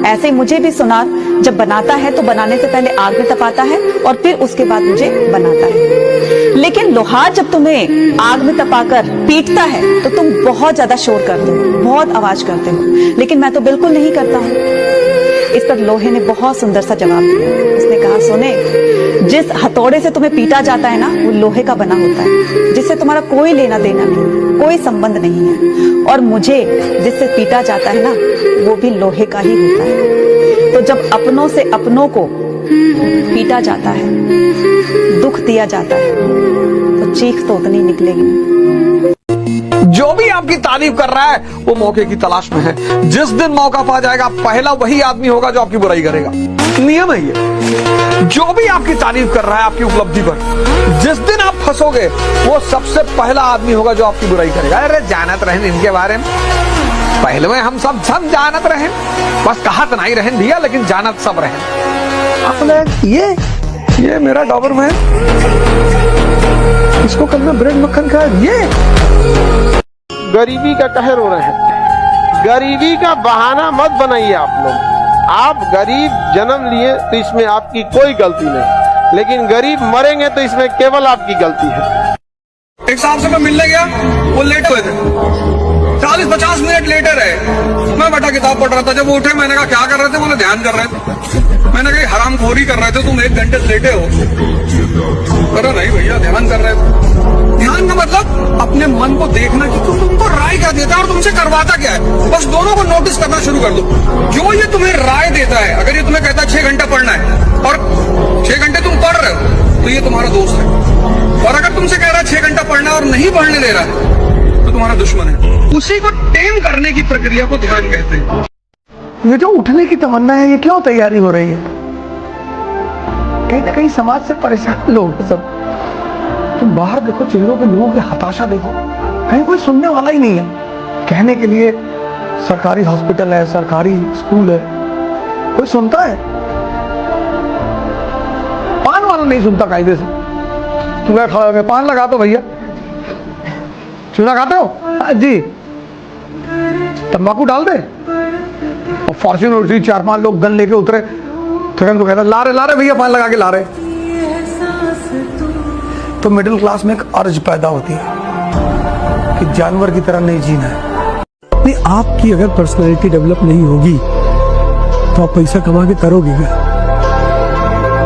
ऐसे ही मुझे भी सुनार जब बनाता है तो बनाने से पहले आग में तपाता है और फिर उसके बाद मुझे बनाता है। लेकिन लोहार जब तुम्हें आग में तपाकर पीटता है तो तुम बहुत ज्यादा शोर करते हो, बहुत आवाज करते हो, लेकिन मैं तो बिल्कुल नहीं करता हूँ। इस पर लोहे ने बहुत सुंदर सा जवाब दिया। उसने कहा, सोने, जिस हथौड़े से तुम्हें पीटा जाता है ना, वो लोहे का बना होता है, जिससे तुम्हारा कोई लेना देना नहीं, कोई संबंध नहीं है। और मुझे जिससे पीटा जाता है ना, वो भी लोहे का ही होता है। तो जब अपनों से अपनों को पीटा जाता है, दुख दिया जाता है, तो चीख तो उतनी निकलेगी। जो भी आपकी तारीफ कर रहा है वो मौके की तलाश में है। जिस दिन मौका पा जाएगा पहला वही आदमी होगा जो आपकी बुराई करेगा। नियम है ये। जो भी आपकी तारीफ कर रहा है आपकी उपलब्धि पर, जिस दिन आप फंसोगे वो सबसे पहला आदमी होगा जो आपकी बुराई करेगा। अरे जानत रहें इनके बारे में, पहले में हम सब जानत रहें, बस कहत नहीं रहें भैया, लेकिन जानत सब रहें। अपने ये मेरा डॉबरमैन, इसको कल में ब्रेड मक्खन खाया। ये गरीबी का कहर हो रहे हैं। गरीबी का बहाना मत बनाइए आप लोग। आप गरीब जन्म लिए तो इसमें आपकी कोई गलती नहीं, लेकिन गरीब मरेंगे तो इसमें केवल आपकी गलती है। एक साहब से मैं मिलने गया, वो लेट हुए थे, 40-50 मिनट लेटे रहे। मैं बैठा किताब पढ़ रहा था। जब वो उठे मैंने कहा क्या कर रहे थे? बोले ध्यान कर रहे थे। मैंने कहा हरामखोरी कर रहे थे तुम, 1 घंटे से लेटे हो। अरे नहीं भैया ध्यान कर रहे थे। ध्यान का मतलब अपने मन को देखना कि तुमको राय क्या देता है और तुमसे करवाता क्या है। बस दोनों को नोटिस करना शुरू कर दो। जो ये तुम्हें राय देता है, अगर ये तुम्हें कहता है 6 घंटा पढ़ना है और 6 घंटे तुम पढ़ रहे हो तो ये तुम्हारा दोस्त है। और अगर तुमसे कह रहा है 6 घंटा पढ़ना और नहीं पढ़ने दे रहा है तो तुम्हारा दुश्मन है। उसी को टेम करने की प्रक्रिया को ध्यान कहते हैं। ये जो उठने की तमन्ना है, ये क्यों तैयारी हो रही है? कहीं ना कहीं समाज से परेशान लोग सब। तुम बाहर देखो, चेहरों पे लोगों की हताशा देखो, कहीं कोई सुनने वाला ही नहीं है। कहने के लिए सरकारी हॉस्पिटल है, सरकारी स्कूल है, कोई सुनता है? पान वाला नहीं सुनता कायदे से। तुम्हें खड़ा हो गया, पान लगा दो भैया। चूना खाते हो? जी। तंबाकू डाल दे। और फॉर्च्यूनर से 4-5 लोग गन लेके उतरे, तुरंत कहता ला रहे भैया, पान लगा के ला रहे। तो मिडिल क्लास में एक अर्ज पैदा होती है कि जानवर की तरह नहीं जीना है। नहीं, आपकी अगर पर्सनैलिटी डेवलप नहीं होगी तो आप पैसा कमा के करोगे क्या?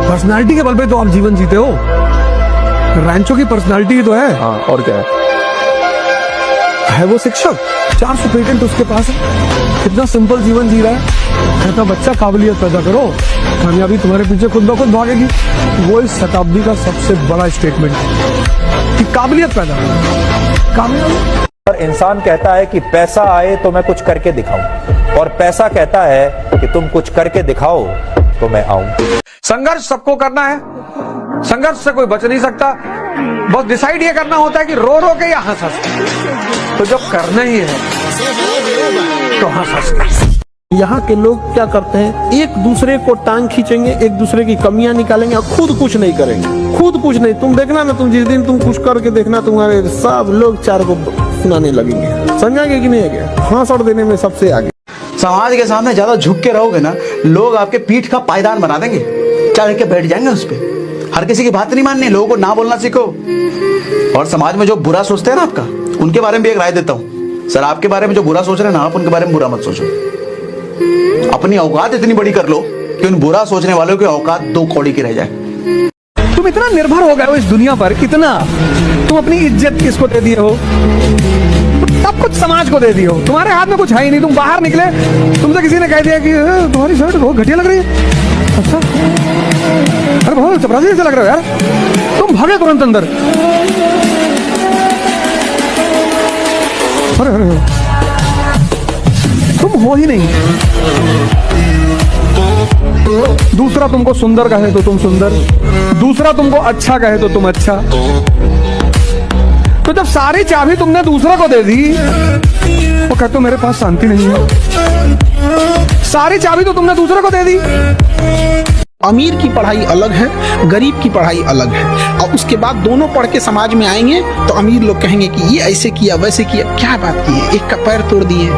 पर्सनैलिटी के बल पे तो आप जीवन जीते हो। रैंचो की पर्सनैलिटी तो है। हाँ, और क्या है वो शिक्षक, 400 पेटेंट उसके पास है, कितना सिंपल जीवन जी रहा है। कहता बच्चा काबिलियत पैदा करो, कामयाबी तुम्हारे पीछे खुद ब खुद भागेगी। वो इस शताब्दी का सबसे बड़ा स्टेटमेंट है कि काबिलियत पैदा करो, कामयाबी। और इंसान कहता है कि पैसा आए तो मैं कुछ करके दिखाऊं, और पैसा कहता है कि तुम कुछ करके दिखाओ तो मैं आऊं। संघर्ष सबको करना है, संघर्ष से कोई बच नहीं सकता। बस डिसाइड ये करना होता है कि रो रो के या हंस हंस के। तो जब करना ही है तो हंस हंस के। यहाँ के लोग क्या करते हैं, एक दूसरे को टांग खींचेंगे, एक दूसरे की कमियां निकालेंगे और खुद कुछ नहीं करेंगे। खुद कुछ नहीं, तुम देखना ना, तुम जिस दिन तुम कुछ करके देखना, तुम्हारे सब लोग 4 को सुनाने लगेंगे। समझा कि नहीं है? फांस और देने में सबसे आगे। समाज के सामने ज्यादा झुक के रहोगे ना, लोग आपके पीठ का पायदान बना देंगे, चढ़ के बैठ जाएंगे उस पर। हर किसी की बात नहीं माननी, लोगों को ना बोलना सीखो। और समाज में जो बुरा सोचते हैं ना आपका, उनके बारे में भी एक राय देता हूँ। सर आपके बारे में जो बुरा सोच रहे हैं ना, आप उनके बारे में बुरा मत सोचो। अपनी औकात इतनी बड़ी कर लो कि उन बुरा सोचने वालों की औकात 2 कौड़ी की रह जाए। तुम इतना निर्भर हो गए हो इस दुनिया पर, इतना तुम अपनी इज्जत किसको दे दिए हो? सब कुछ समाज को दे दिए हो। तुम्हारे हाथ में कुछ है ही नहीं। तुम बाहर निकले, तुमसे किसी ने कह दिया कि तुम्हारी शर्ट बहुत घटिया लग रही है। अच्छा, अरे बहुत चपरासी जैसे लग रहे हो यार। तुम भागे तुरंत अंदर। अरे तुम हो ही नहीं। दूसरा तुमको सुंदर कहे तो तुम सुंदर, दूसरा तुमको अच्छा कहे तो तुम अच्छा। तो जब सारी चाबी तुमने दूसरे को दे दी, वो कहते हो मेरे पास शांति नहीं है। सारी चाबी तो तुमने दूसरे को दे दी। अमीर की पढ़ाई अलग है, गरीब की पढ़ाई अलग है। और उसके बाद दोनों पढ़ के समाज में आएंगे तो अमीर लोग कहेंगे कि ये ऐसे किया वैसे किया। क्या बात की है, एक का पैर तोड़ दिए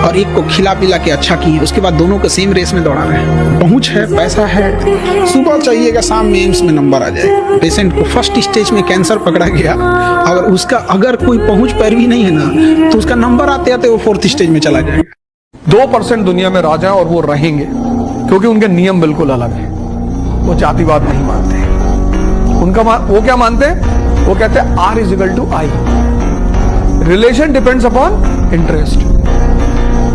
और एक को खिला पिला के अच्छा किए, उसके बाद दोनों को सेम रेस में दौड़ा रहे हैं। पहुंच है, पैसा है, सुबह चाहिएगा शाम में एम्स में नंबर आ जाए। पेशेंट को फर्स्ट स्टेज में कैंसर पकड़ा गया, अगर उसका अगर कोई पहुंच पैरवी नहीं है ना, तो उसका नंबर आते आते वो 4th स्टेज में चला जाएगा। 2% दुनिया में राजा और वो रहेंगे, क्योंकि उनके नियम बिल्कुल अलग है। वो जातिवाद नहीं मानते। उनका वो क्या मानते हैं? वो कहते हैं R = I, relation depends upon interest.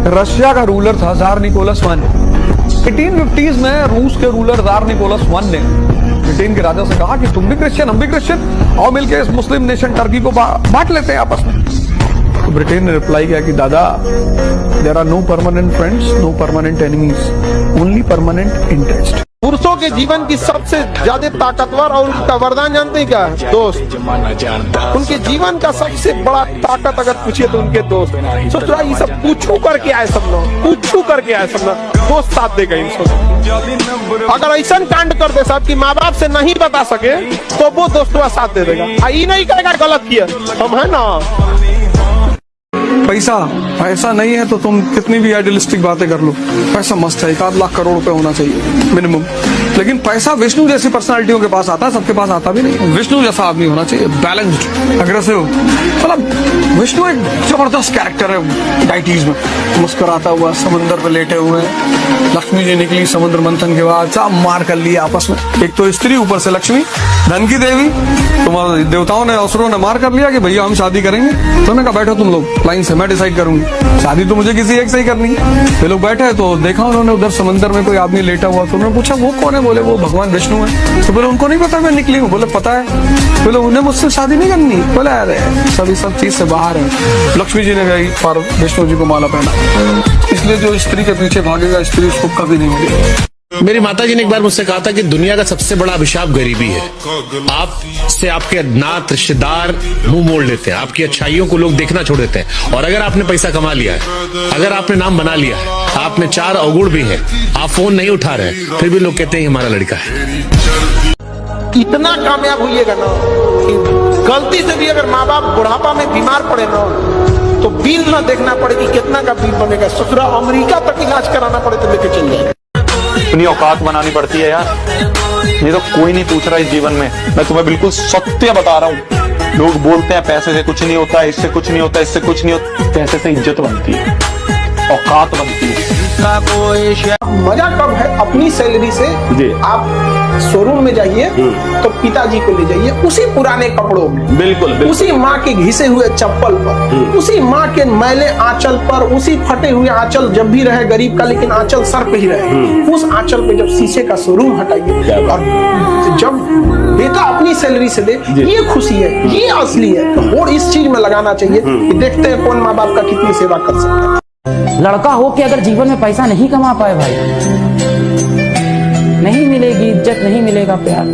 Russia का रूलर था ज़ार निकोलस I। 1850s में रूस के रूलर ज़ार निकोलस I ने ब्रिटेन के राजा से कहा कि तुम भी क्रिश्चियन, हम भी क्रिश्चियन, और मिलकर इस मुस्लिम नेशन टर्की को बांट लेते हैं आपस में। तो ब्रिटेन ने रिप्लाई किया कि दादा, there are no permanent friends, no permanent enemies, only permanent interest. पुरुषों के जीवन की सबसे ज्यादा ताकतवर और उनका वरदान जानते हैं क्या है? दोस्त। उनके जीवन का सबसे बड़ा ताकत अगर पूछिए तो उनके दोस्त। सोच रहा ये सब पूछू करके आए सब लोग, पूछू करके आए सब लोग, दोस्त साथ देगा इनको। अगर ऐसा कांड कर दे साहब कि माँ बाप से नहीं बता सके तो वो दोस्तों साथ दे देगा। ये नहीं कहेगा गलत किया, हम है ना। पैसा नहीं है तो तुम कितनी भी आइडियलिस्टिक बातें कर लो, पैसा मस्त है, 1 लाख करोड़ रुपए होना चाहिए मिनिमम। लेकिन पैसा विष्णु जैसी पर्सनालिटियों के पास आता है, सबके पास आता भी नहीं। विष्णु जैसा आदमी होना चाहिए, बैलेंस्ड, अग्रेसिव। मतलब विष्णु एक जबरदस्त कैरेक्टर है डाइटीज में, मुस्कुराता हुआ समुद्र पे लेटे हुए। लक्ष्मी जी निकली समुद्र मंथन के बाद, सब मार कर लिया आपस में। एक तो स्त्री, ऊपर से लक्ष्मी, धन की देवी। तुम्हारे देवताओं ने, असुरों ने मार कर लिया कि भैया हम शादी करेंगे। तो मैंने कहा बैठो तुम लोग लाइन से, मैं डिसाइड करूंगी, शादी तो मुझे किसी एक से ही करनी है। ये लोग बैठे तो देखा उन्होंने उधर समंदर में कोई आदमी लेटा हुआ, तो उन्होंने पूछा वो कौन है? बोले वो भगवान विष्णु है। तो बोले उनको नहीं पता मैं निकली हूँ? बोले पता है। बोले उन्हें मुझसे शादी नहीं करनी? बोले अरे सभी सब चीज से बाहर है। लक्ष्मी जी ने गई पर विष्णु जी को माला पहना, इसलिए जो स्त्री के पीछे भागेगा स्त्री उसको कभी नहीं मिलेगी। मेरी माताजी ने एक बार मुझसे कहा था कि दुनिया का सबसे बड़ा अभिशाप गरीबी है। आपसे आपके नात रिश्तेदार मुंह मोड़ लेते हैं, आपकी अच्छाइयों को लोग देखना छोड़ देते हैं। और अगर आपने पैसा कमा लिया है, अगर आपने नाम बना लिया है, आप में 4 अवगुण भी है, आप फोन नहीं उठा रहे, फिर भी लोग कहते हैं हमारा लड़का है। इतना कामयाब होइएगा ना कि गलती से भी अगर माँ बाप बुढ़ापा में बीमार पड़े ना तो बिल ना देखना पड़े कि कितना का बिल बनेगा। ससुरा अमेरिका तक इलाज कराना पड़े तो लेके चल जाएगा। इतनी औकात बनानी पड़ती है यार, ये तो कोई नहीं पूछ रहा इस जीवन में। मैं तुम्हें बिल्कुल सत्य बता रहा हूँ। लोग बोलते हैं पैसे से कुछ नहीं होता, इससे कुछ नहीं होता, इससे कुछ नहीं होता। पैसे से इज्जत बनती है, औकात बनती है। मजा कब है? अपनी सैलरी से आप शोरूम में जाइए तो पिताजी को ले जाइए उसी पुराने कपड़ों में, बिल्कुल उसी माँ के घिसे हुए चप्पल पर, उसी माँ के मैले आंचल पर, उसी फटे हुए आंचल जब भी रहे गरीब का, लेकिन आंचल सर पे ही रहे। उस आंचल पे जब शीशे का शोरूम हटाइए और जब बेटा अपनी सैलरी से दे, ये खुशी है, ये असली है। और इस चीज में लगाना चाहिए कि देखते हैं कौन माँ बाप का कितनी सेवा कर सकता है। लड़का हो के अगर जीवन में पैसा नहीं कमा पाए भाई, नहीं मिलेगी इज्जत, नहीं मिलेगा प्यार।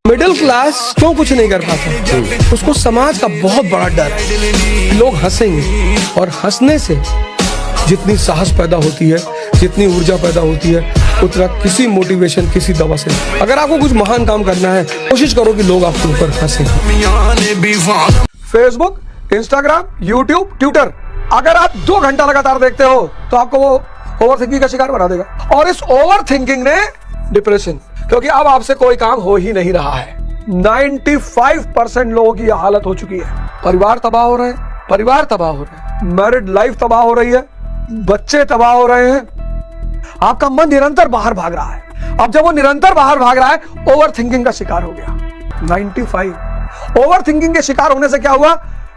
मिडिल क्लास क्यों कुछ नहीं कर पाता? उसको समाज का बहुत बड़ा डर है, लोग हंसेंगे। और हंसने से जितनी साहस पैदा होती है, जितनी ऊर्जा पैदा होती है, उतना किसी मोटिवेशन, किसी दवा से। अगर आपको कुछ महान काम करना है, कोशिश करो कि लोग आपके ऊपर हंसें। फेसबुक, इंस्टाग्राम, यूट्यूब, ट्विटर, अगर आप 2 घंटा लगातार देखते हो तो आपको वो ओवर थिंकिंग का शिकार बना देगा। और इस ओवर थिंकिंग ने डिप्रेशन, क्योंकि अब आपसे कोई काम हो ही नहीं रहा है। 95% लोगों की यह हालत हो चुकी है। परिवार तबाह हो रहे हैं, परिवार तबाह हो रहे हैं, मैरिड लाइफ तबाह हो रही है, बच्चे तबाह हो रहे हैं। आपका मन निरंतर बाहर भाग रहा है। अब जब वो निरंतर बाहर भाग रहा है, ओवर थिंकिंग का शिकार हो गया। 95 ओवर थिंकिंग के शिकार होने से क्या हुआ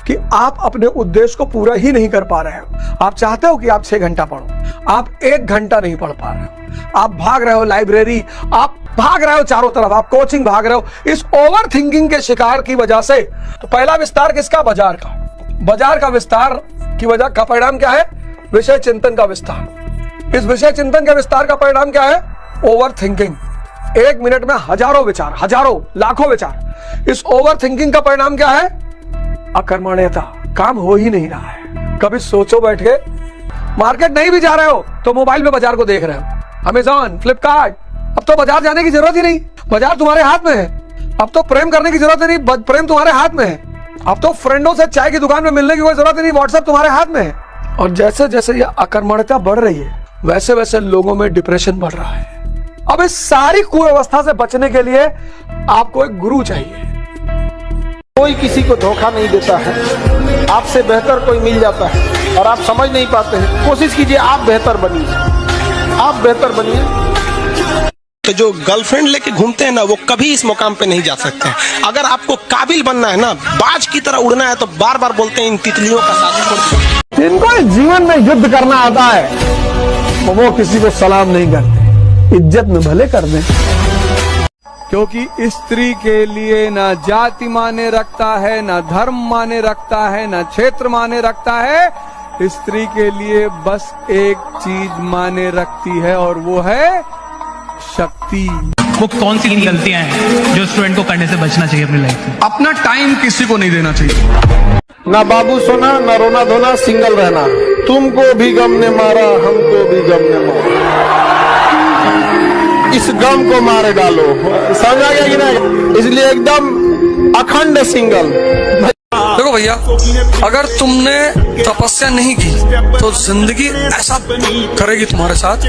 कि आप अपने उद्देश्य को पूरा ही नहीं कर पा रहे हो। आप चाहते हो कि आप 6 घंटा पढ़ो, आप 1 घंटा नहीं पढ़ पा रहे हो। आप भाग रहे हो लाइब्रेरी, आप भाग रहे हो चारों तरफ, आप कोचिंग भाग रहे हो। इस ओवर थिंकिंग के शिकार की वजह से तो पहला विस्तार किसका? बाजार का। बाजार का विस्तार की वजह का परिणाम क्या है? विषय चिंतन का विस्तार। इस विषय चिंतन के विस्तार का परिणाम क्या है? Over thinking. 1 मिनट में हजारों विचार, हजारों लाखों विचार। इस ओवर थिंकिंग का परिणाम क्या है? अकर्मण्यता। काम हो ही नहीं रहा है। कभी सोचो बैठ के, मार्केट नहीं भी जा रहे हो तो मोबाइल में बाजार को देख रहे हो। अमेज़न, फ्लिपकार्ट, अब तो बाजार जाने की जरूरत ही नहीं, बाजार तुम्हारे हाथ में है। अब तो प्रेम करने की जरूरत ही नहीं, प्रेम तुम्हारे हाथ में है। अब तो फ्रेंडों से चाय की दुकान में मिलने की कोई जरूरत ही नहीं, व्हाट्सएप तुम्हारे हाथ में है। और जैसे जैसे ये अकर्मण्यता बढ़ रही है, वैसे वैसे लोगों में डिप्रेशन बढ़ रहा है। अब इस सारी कुअवस्था से बचने के लिए आपको एक गुरु चाहिए। कोई किसी को धोखा नहीं देता है, आपसे बेहतर कोई मिल जाता है और आप समझ नहीं पाते हैं। कोशिश कीजिए आप बेहतर बनिए, आप बेहतर बनिए। तो जो गर्लफ्रेंड लेके घूमते हैं ना, वो कभी इस मुकाम पे नहीं जा सकते हैं। अगर आपको काबिल बनना है ना, बाज की तरह उड़ना है, तो बार बार बोलते हैं इन तितलियों का साथ छोड़ते। जिनको जीवन में युद्ध करना आता है वो किसी को सलाम नहीं करते, इज्जत में भले कर दें। क्योंकि स्त्री के लिए ना जाति माने रखता है, ना धर्म माने रखता है, ना क्षेत्र माने रखता है। स्त्री के लिए बस एक चीज माने रखती है और वो है शक्ति। वो कौन सी गलतियां हैं जो स्टूडेंट को करने से बचना चाहिए अपनी लाइफ में? अपना टाइम किसी को नहीं देना चाहिए। ना बाबू सोना, ना रोना धोना, सिंगल रहना। तुमको भी गम ने मारा, हमको भी गम ने मारा, इस गम को मार डालो। समझा गया कि नहीं? इसलिए एकदम अखंड सिंगल। देखो भैया, अगर तुमने तपस्या नहीं की तो जिंदगी ऐसा करेगी तुम्हारे साथ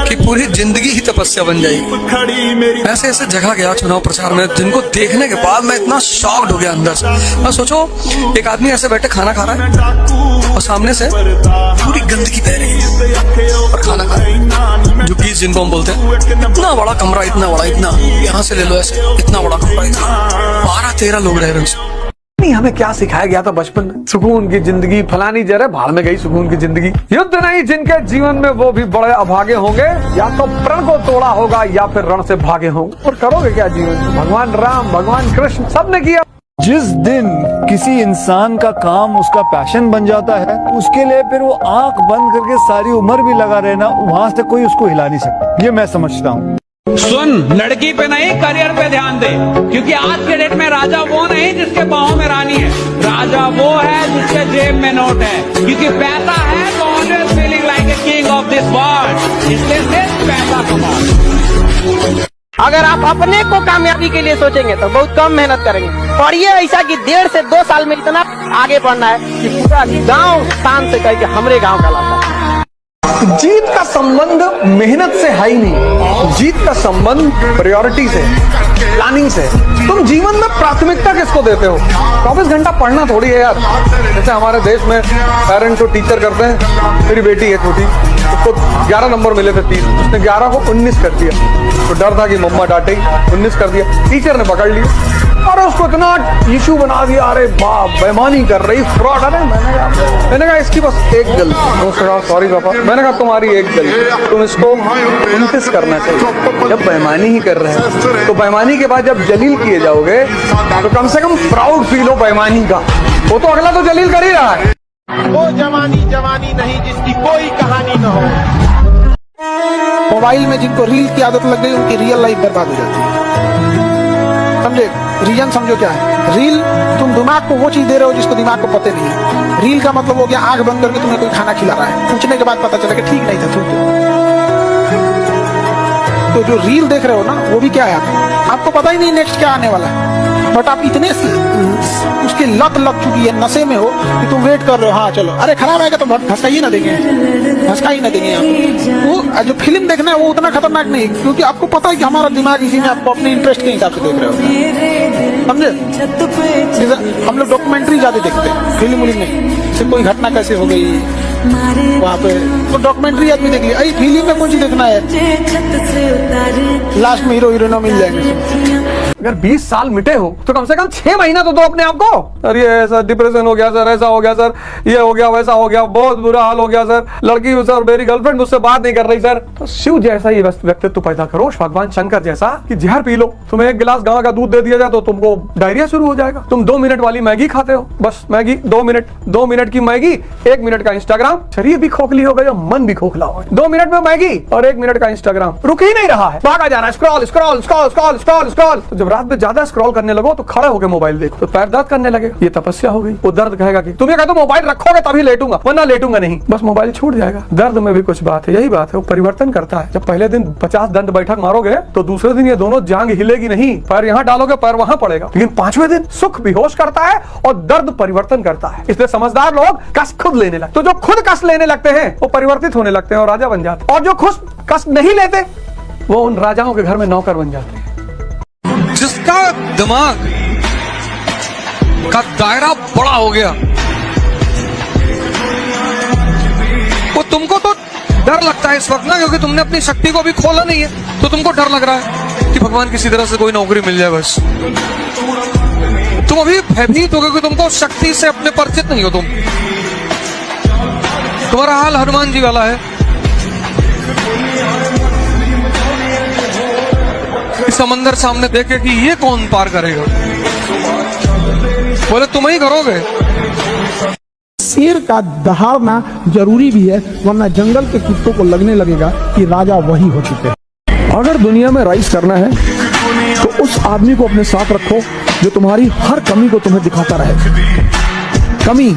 कि पूरी जिंदगी ही तपस्या बन जाएगी। ऐसे ऐसे जगह गया चुनाव प्रचार में, जिनको देखने के बाद मैं इतना शॉक्ड हो गया अंदर से। मैं सोचो, एक आदमी ऐसे बैठे खाना खा रहा है और सामने से पूरी गंदगी बह रही है और खाना खा रहा है। जो गीज जिनको हम बोलते हैं, इतना बड़ा कमरा, इतना बड़ा, इतना यहाँ से ले लो ऐसे, इतना बड़ा कमरा, 12-13 लोग रह रहे हैं। नहीं, हमें क्या सिखाया गया था बचपन में? सुकून की जिंदगी, फलानी जरे भाड़ में गई सुकून की जिंदगी। युद्ध नहीं जिनके जीवन में, वो भी बड़े अभागे होंगे। या तो प्रण को तोड़ा होगा या फिर रण से भागे होंगे। और करोगे क्या जीवन में? भगवान राम, भगवान कृष्ण, सबने किया। जिस दिन किसी इंसान का काम उसका पैशन बन जाता है, उसके लिए फिर वो आंख बंद करके सारी उम्र भी लगा रहना, वहां से कोई उसको हिला नहीं सकता। ये मैं समझता हूँ। सुन, लड़की पे नहीं करियर पे ध्यान दे, क्योंकि आज के डेट में राजा वो नहीं जिसके पाँव में रानी है, राजा वो है जिसके जेब में नोट है। क्योंकि पैसा है तो always feeling like a king of this world. इसलिए सिर्फ पैसा कमाओ। अगर आप अपने को कामयाबी के लिए सोचेंगे तो बहुत कम मेहनत करेंगे। पढ़िए ऐसा कि 1.5 से 2 साल में इतना आगे बढ़ना है कि पूरा गांव शान से कहे कि हमरे गांव का लाता है। जीत का संबंध मेहनत से है ही नहीं, जीत का संबंध प्रायोरिटी से, प्लानिंग से। तुम जीवन में प्राथमिकता किसको देते हो? 24 घंटा पढ़ना थोड़ी है यार। जैसे हमारे देश में पेरेंट को टीचर करते हैं, मेरी बेटी है छोटी, उसको 11 नंबर मिले थे 30, उसने 11 को 19 कर दिया। तो डर था कि मम्मा डांटेगी, 19 कर दिया, टीचर ने पकड़ लिया और उसको इतना इशू बना दिया। अरे बाप, बेईमानी कर रही, फ्रॉड। अरे मैंने कहा इसकी बस एक गलती। सॉरी पापा। मैंने कहा तुम्हारी एक गलती, तुम इसको 29 करना चाहिए। जब बेईमानी ही कर रहे हैं तो बेईमानी के बाद जब जलील किए जाओगे तो कम से कम प्राउड फील हो बेईमानी का। वो तो अगला तो जलील कर ही रहा है। वो जवानी जवानी नहीं जिसकी कोई कहानी न हो। मोबाइल में जिनको रील की आदत लग गई, उनकी रियल लाइफ बर्बाद हो जाती है। समझे? रीजन समझो क्या है? रील, तुम दिमाग को वो चीज दे रहे हो जिसको दिमाग को पता नहीं है। रील का मतलब हो गया आंख बंद करके तुम्हें कोई खाना खिला रहा है, पूछने के बाद पता चला कि ठीक नहीं था, थूक दो। तो जो रील देख रहे हो ना, वो भी क्या है? आपको पता ही नहीं नेक्स्ट क्या आने वाला है, बट आप इतने उसकी लत लग चुकी है, नशे में हो कि तुम वेट कर रहे हो। हाँ चलो, अरे खराब आएगा तो धसका ही ना देंगे, धसका ही ना देंगे। वो जो फिल्म देखना है वो उतना खतरनाक नहीं, क्योंकि आपको पता है कि हमारा दिमाग इसी में, आपको अपने इंटरेस्ट के हिसाब से देख रहे हो। समझे? हम लोग डॉक्यूमेंट्री ज्यादा देखते हैं, फिल्म नहीं। से कोई घटना कैसे हो गई वहाँ पे, तो डॉक्यूमेंट्री आदमी देख लिया। फिल्म में कौन सी देखना है? लास्ट में हीरो हीरोइनों मिल जाएंगे। अगर 20 साल मिटे हो तो कम से कम 6 महीना तो दो अपने आप को। अरे सर डिप्रेशन हो गया सर, ऐसा हो गया सर, ये हो गया, वैसा हो गया, बहुत बुरा हाल हो गया सर, लड़की सर, मेरी गर्लफ्रेंड मुझसे बात नहीं कर रही सर। तो शिव जैसा ही व्यक्तित्व पैदा करो, भगवान शंकर जैसा, कि जहर पी लो। तुम्हें 1 गिलास गांव का दूध दे दिया जाए तो तुमको डायरिया शुरू हो जाएगा। तुम 2 मिनट वाली मैगी खाते हो, बस मैगी 2 मिनट की मैगी, 1 मिनट का इंस्टाग्राम। शरीर भी खोखली हो गया, मन भी खोखला हो गया। 2 मिनट में मैगी और 1 मिनट का इंस्टाग्राम, रुक ही नहीं रहा है, भागा जा रहा है, scroll scroll scroll scroll scroll scroll. तो जब रात में ज्यादा स्क्रॉल करने लगो तो खड़े होकर मोबाइल देखो तो पैर दर्द करने लगेगा। ये तपस्या हो गई। वो दर्द कहेगा कि तुम ये कहते हो मोबाइल रखोगे तभी लेटूंगा, वरना लेटूंगा नहीं, बस मोबाइल छूट जाएगा। दर्द में भी कुछ बात है, यही बात है, वो परिवर्तन करता है। जब पहले दिन 50 दंड बैठक मारोगे तो दूसरे दिन ये दोनों जांग हिलेगी नहीं, पैर यहाँ डालोगे पैर वहां पड़ेगा। लेकिन 5वें दिन सुख बेहोश करता है और दर्द परिवर्तन करता है। इसलिए समझदार लोग कष्ट खुद लेने लगते, तो जो खुद कष्ट लेने लगते हैं वो परिवर्तित होने लगते हैं और राजा बन जाते हैं, और जो खुद कष्ट नहीं लेते वो उन राजाओं के घर में नौकर बन जाते हैं। जिसका दिमाग का दायरा बड़ा हो गया, वो तुमको तो डर लगता है इस वक्त ना, क्योंकि तुमने अपनी शक्ति को अभी खोला नहीं है, तो तुमको डर लग रहा है कि भगवान किसी तरह से कोई नौकरी मिल जाए। बस तुम अभी भयभीत हो, क्योंकि तुमको शक्ति से अपने परिचित नहीं हो। तुम्हारा हाल हनुमान जी वाला है। समंदर सामने देखे कि ये कौन पार करेगा, बोले तुम ही करोगे। शेर का दहाड़ना जरूरी भी है, वरना जंगल के कुत्तों को लगने लगेगा कि राजा वही हो चुके हैं। अगर दुनिया में राइज करना है तो उस आदमी को अपने साथ रखो जो तुम्हारी हर कमी को तुम्हें दिखाता रहे। कमी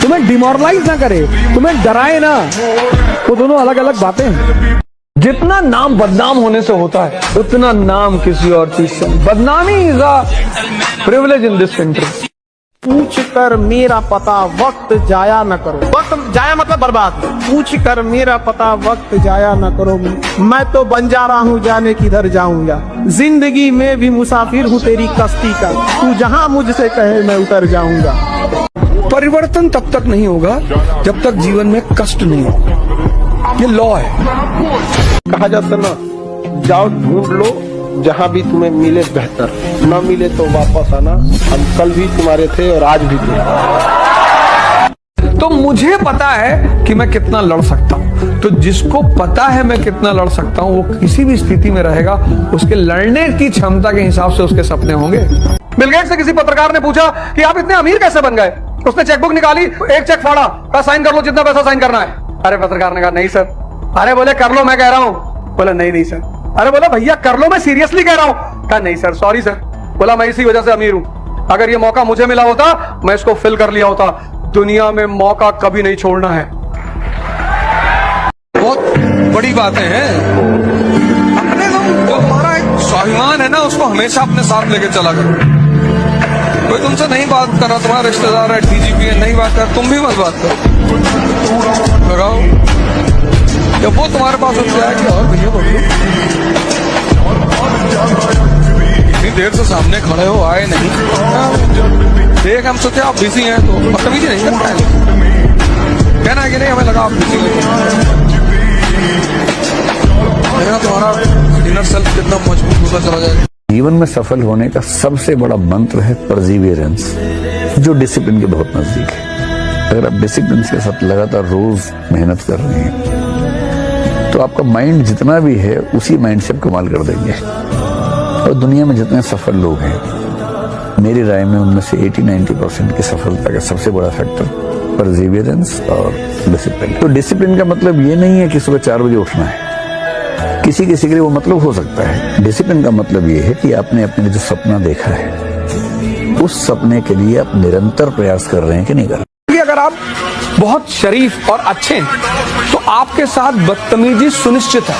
तुम्हें डिमोरलाइज ना करे, तुम्हें डराए ना, वो दोनों अलग अलग बातें हैं। जितना नाम बदनाम होने से होता है उतना नाम किसी और चीज से। बदनामी is a privilege in this country. पूछ कर मेरा पता वक्त जाया न करो, वक्त जाया मतलब बर्बाद। पूछ कर मेरा पता वक्त जाया न करो, मैं तो बन जा रहा हूँ जाने किधर जाऊंगा। जिंदगी में भी मुसाफिर हूँ तेरी कश्ती का, तू जहाँ मुझसे कहे मैं उतर जाऊंगा। परिवर्तन तब तक नहीं होगा जब तक जीवन में कष्ट नहीं होगा, ये लॉ है। कहा जाता ना, जाओ ढूंढ लो जहां भी तुम्हें मिले बेहतर, न मिले तो वापस आना। हम कल भी तुम्हारे थे और आज भी थे। तो मुझे पता है कि मैं कितना लड़ सकता हूँ, तो जिसको पता है मैं कितना लड़ सकता हूँ वो किसी भी स्थिति में रहेगा, उसके लड़ने की क्षमता के हिसाब से उसके सपने होंगे। बिल गेट्स से किसी पत्रकार ने पूछा कि आप इतने अमीर कैसे बन गए, उसने चेकबुक निकाली, एक चेक फाड़ा, कहा साइन कर लो जितना पैसा साइन करना है। अरे पत्रकार ने कहा नहीं सर। अरे बोले कर लो मैं कह रहा हूँ। बोला नहीं सर। अरे बोला भैया कर लो मैं सीरियसली कह रहा हूँ। कहा नहीं सर, सॉरी सर। बोला मैं इसी वजह से अमीर हूँ, अगर ये मौका मुझे मिला होता मैं इसको फिल कर लिया होता। दुनिया में मौका कभी नहीं छोड़ना है। बहुत बड़ी बातें हैं। अपने जो हमारा एक स्वाभिमान है ना, उसको हमेशा अपने साथ लेके चला करो। कोई तुमसे नहीं बात कर रहा, तुम्हारा रिश्तेदार है, डीजीपी है, नहीं बात कर, तुम भी मत बात करो। लगाओ जब वो तुम्हारे पास उठ जाएगी और भैया बोलो इतनी देर से सामने खड़े हो, आए नहीं, देख हम सोचे आप बिजी हैं तो बदतमीजी नहीं करना है, कहना है कि नहीं हमें लगा आप बिजी हैं, तुम्हारा इनर सेल्फ कितना मजबूत होता चला जाएगा। जीवन में सफल होने का सबसे बड़ा मंत्र है परसिवियरेंस, जो डिसिप्लिन के बहुत नजदीक है। अगर आप डिसिप्लिन के साथ लगातार रोज मेहनत कर रहे हैं तो आपका माइंड जितना भी है उसी माइंड से आप कमाल कर देंगे। और दुनिया में जितने सफल लोग हैं, मेरी राय में उनमें से 80-90% की सफलता का सबसे बड़ा फैक्टर परसिवियरेंस और डिसिप्लिन। तो डिसिप्लिन का मतलब ये नहीं है कि सुबह 4 बजे उठना है, किसी किसी के लिए वो मतलब हो सकता है। डिसिप्लिन का मतलब ये है कि आपने अपने जो सपना देखा है उस सपने के लिए आप निरंतर प्रयास कर रहे हैं कि नहीं कर रहे। अगर आप बहुत शरीफ और अच्छे हैं तो आपके साथ बदतमीजी सुनिश्चित है।